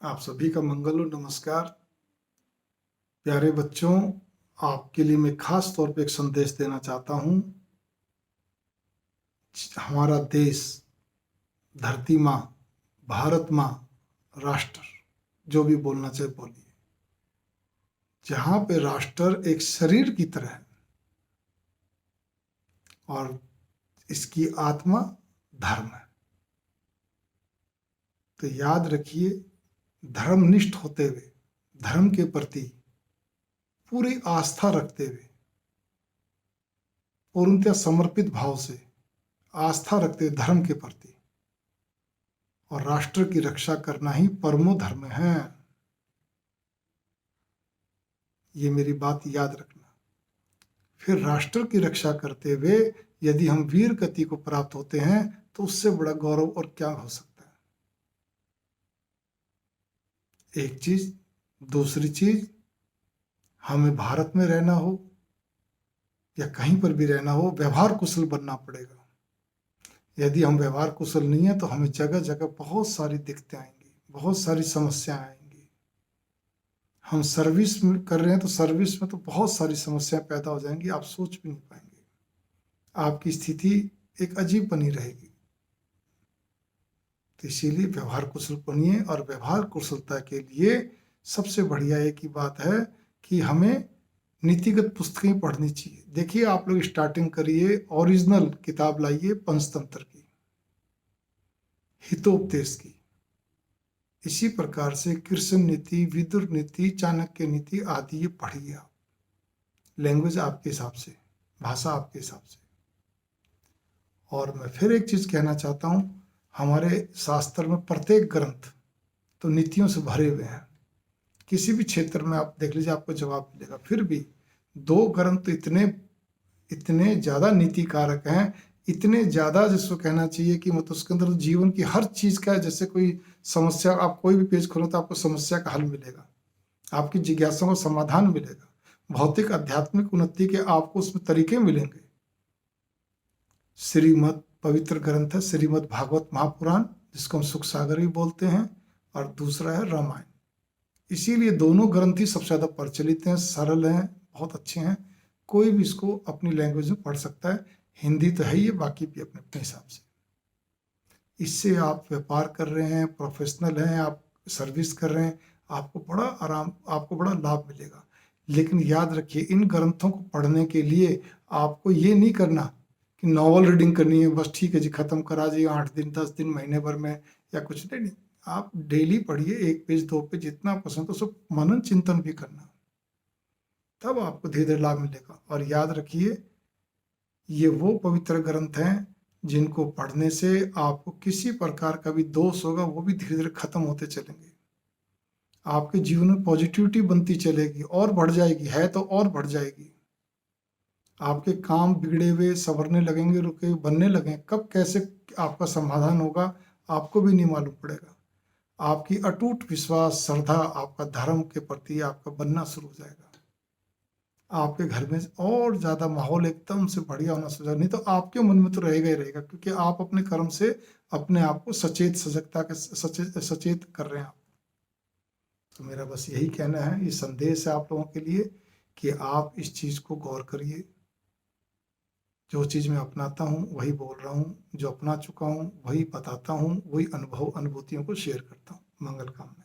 आप सभी का मंगल हो। नमस्कार प्यारे बच्चों, आपके लिए मैं खास तौर पे एक संदेश देना चाहता हूँ। हमारा देश, धरती माँ, भारत माँ, राष्ट्र, जो भी बोलना चाहे बोलिए। जहाँ पे राष्ट्र एक शरीर की तरह है और इसकी आत्मा धर्म है, तो याद रखिए, धर्मनिष्ठ होते हुए, धर्म के प्रति पूरी आस्था रखते हुए, पूर्णतः समर्पित भाव से आस्था रखते हुए धर्म के प्रति और राष्ट्र की रक्षा करना ही परमो धर्म है। ये मेरी बात याद रखना। फिर राष्ट्र की रक्षा करते हुए यदि हम वीर गति को प्राप्त होते हैं तो उससे बड़ा गौरव और क्या हो सकता है। एक चीज। दूसरी चीज, हमें भारत में रहना हो या कहीं पर भी रहना हो, व्यवहार कुशल बनना पड़ेगा। यदि हम व्यवहार कुशल नहीं है तो हमें जगह जगह बहुत सारी दिक्कतें आएंगी, बहुत सारी समस्याएं आएंगी। हम सर्विस में कर रहे हैं तो सर्विस में तो बहुत सारी समस्याएं पैदा हो जाएंगी, आप सोच भी नहीं पाएंगे। आपकी स्थिति एक अजीब बनी रहेगी। तो इसीलिए व्यवहार कुशल बनिए और व्यवहार कुशलता के लिए सबसे बढ़िया एक ही बात है कि हमें नीतिगत पुस्तकें पढ़नी चाहिए। देखिए, आप लोग स्टार्टिंग करिए, ओरिजिनल किताब लाइए पंचतंत्र की, हितोपदेश की। इसी प्रकार से कृष्ण नीति, विदुर नीति, चाणक्य नीति आदि ये पढ़िए आप। लैंग्वेज आपके हिसाब से, भाषा आपके हिसाब से। और मैं फिर एक चीज कहना चाहता हूँ, हमारे शास्त्र में प्रत्येक ग्रंथ तो नीतियों से भरे हुए हैं। किसी भी क्षेत्र में आप देख लीजिए, आपको जवाब मिलेगा। फिर भी दो ग्रंथ इतने इतने ज्यादा नीति कारक हैं, इतने ज्यादा जिसको कहना चाहिए कि मतलब उसके अंदर जीवन की हर चीज का, जैसे कोई समस्या, आप कोई भी पेज खोलो तो आपको समस्या का हल मिलेगा, आपकी जिज्ञासा का समाधान मिलेगा, भौतिक आध्यात्मिक उन्नति के आपको उसमें तरीके मिलेंगे। श्रीमद् पवित्र ग्रंथ है श्रीमद् भागवत महापुराण, जिसको हम सुख सागर भी बोलते हैं, और दूसरा है रामायण। इसीलिए दोनों ग्रंथ ही सबसे ज्यादा प्रचलित हैं, सरल हैं, बहुत अच्छे हैं। कोई भी इसको अपनी लैंग्वेज में पढ़ सकता है। हिंदी तो है ही है, बाकी भी अपने अपने हिसाब से। इससे आप व्यापार कर रहे हैं, प्रोफेशनल हैं, आप सर्विस कर रहे हैं, आपको बड़ा आराम, आपको बड़ा लाभ मिलेगा। लेकिन याद रखिए, इन ग्रंथों को पढ़ने के लिए आपको ये नहीं करना कि नॉवल रीडिंग करनी है, बस ठीक है जी खत्म करा जी 8 दिन 10 दिन महीने भर में या कुछ नहीं। आप डेली पढ़िए, 1 पेज 2 पेज, जितना पसंद हो सब मनन चिंतन भी करना, तब आपको धीरे धीरे लाभ मिलेगा। और याद रखिए, ये वो पवित्र ग्रंथ हैं जिनको पढ़ने से आपको किसी प्रकार का भी दोष होगा वो भी धीरे धीरे खत्म होते चलेंगे। आपके जीवन में पॉजिटिविटी बनती चलेगी और बढ़ जाएगी, है तो और बढ़ जाएगी। आपके काम बिगड़े हुए संवरने लगेंगे, रुके बनने लगे। कब कैसे आपका समाधान होगा आपको भी नहीं मालूम पड़ेगा। आपकी अटूट विश्वास, श्रद्धा आपका धर्म के प्रति आपका बनना शुरू हो जाएगा। आपके घर में और ज्यादा माहौल एकदम से बढ़िया होना शुरू। नहीं तो आपके मन में तो रहेगा ही रहेगा, क्योंकि आप अपने कर्म से अपने आप को सचेत, सजगता के सचेत कर रहे हैं आप। तो मेरा बस यही कहना है, ये संदेश है आप लोगों के लिए कि आप इस चीज को गौर करिए। जो चीज मैं अपनाता हूँ वही बोल रहा हूँ, जो अपना चुका हूँ वही बताता हूँ, वही अनुभव अनुभूतियों को शेयर करता हूँ। मंगल कामना।